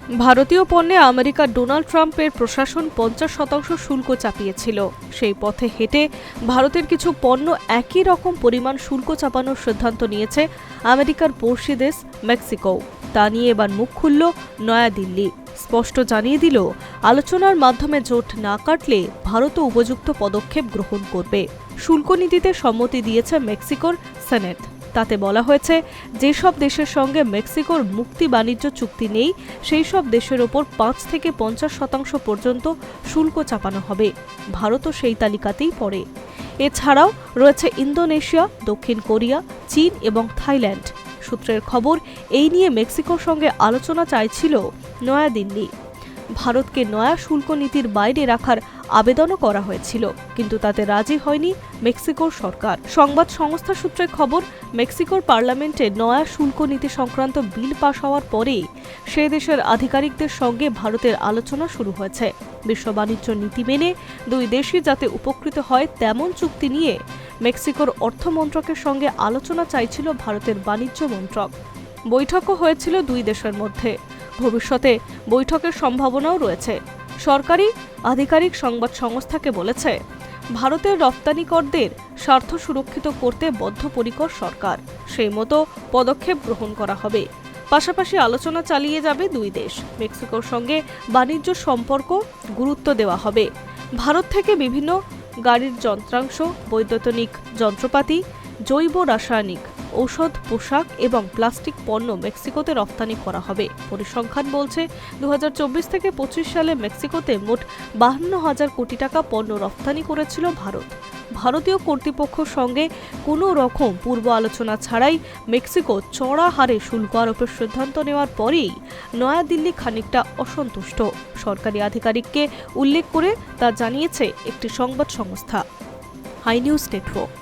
ভারতীয় পণ্যে আমেরিকার ডোনাল্ড ট্রাম্পের প্রশাসন 50% শুল্ক চাপিয়েছিল। সেই পথে হেঁটে ভারতের কিছু পণ্য একই রকম পরিমাণ শুল্ক চাপানোর সিদ্ধান্ত নিয়েছে আমেরিকার পড়শি দেশ মেক্সিকো। তা নিয়ে এবার মুখ খুলল নয়াদিল্লি। স্পষ্ট জানিয়ে দিল, আলোচনার মাধ্যমে জোট না কাটলে ভারতও উপযুক্ত পদক্ষেপ গ্রহণ করবে। শুল্ক নীতিতে সম্মতি দিয়েছে মেক্সিকোর সেনেট। তাতে বলা হয়েছে, যেসব দেশের সঙ্গে মেক্সিকোর মুক্তি বাণিজ্য চুক্তি নেই সেই সব দেশের ওপর 5 থেকে 50% পর্যন্ত শুল্ক চাপানো হবে। ভারতও সেই তালিকাতেই পড়ে। এছাড়াও রয়েছে ইন্দোনেশিয়া, দক্ষিণ কোরিয়া, চীন এবং থাইল্যান্ড। সূত্রের খবর, এই নিয়ে মেক্সিকোর সঙ্গে আলোচনা চাইছিল নয়াদিল্লি। ভারতকে নয়া শুল্ক নীতির বাইরে রাখার আবেদনও করা হয়েছিল, কিন্তু তাতে রাজি হয়নি মেক্সিকোর সরকার। সংবাদ সংস্থা সূত্রে খবর, মেক্সিকোর পার্লামেন্টে নয়া শুল্ক নীতি সংক্রান্ত বিল পাশ হওয়ার পরেই সে দেশের আধিকারিকদের সঙ্গে ভারতের আলোচনা শুরু হয়েছে। বিশ্ব বাণিজ্য নীতি মেনে দুই দেশই যাতে উপকৃত হয় তেমন চুক্তি নিয়ে মেক্সিকোর অর্থ মন্ত্রকের সঙ্গে আলোচনা চাইছিল ভারতের বাণিজ্য মন্ত্রক। বৈঠকও হয়েছিল দুই দেশের মধ্যে। ভবিষ্যতে বৈঠকের সম্ভাবনাও রয়েছে। সরকারি আধিকারিক সংবাদ সংস্থাকে বলেছে, ভারতের রপ্তানিকরদের স্বার্থ সুরক্ষিত করতে বদ্ধপরিকর সরকার। সেই মতো পদক্ষেপ গ্রহণ করা হবে। পাশাপাশি আলোচনা চালিয়ে যাবে দুই দেশ। মেক্সিকোর সঙ্গে বাণিজ্য সম্পর্ক গুরুত্ব দেওয়া হবে। ভারত থেকে বিভিন্ন গাড়ির যন্ত্রাংশ, বৈদ্যুতিক যন্ত্রপাতি, জৈব রাসায়নিক ঔষধ, পোশাক এবং প্লাস্টিক পণ্য মেক্সিকোতে রপ্তানি করা হবে। পরিসংখ্যান বলছে, 2024 থেকে 25 সালে মেক্সিকোতে মোট 52,000 কোটি টাকা পণ্য রপ্তানি করেছিল ভারত। ভারতীয় কর্তৃপক্ষের সঙ্গে কোনো রকম পূর্ব আলোচনা ছাড়াই মেক্সিকো চড়া হারে শুল্ক আরোপের সিদ্ধান্ত নেওয়ার পরেই নয়াদিল্লি খানিকটা অসন্তুষ্ট। সরকারি আধিকারিককে উল্লেখ করে তা জানিয়েছে একটি সংবাদ সংস্থা, হাই নিউজ নেটওয়ার্ক।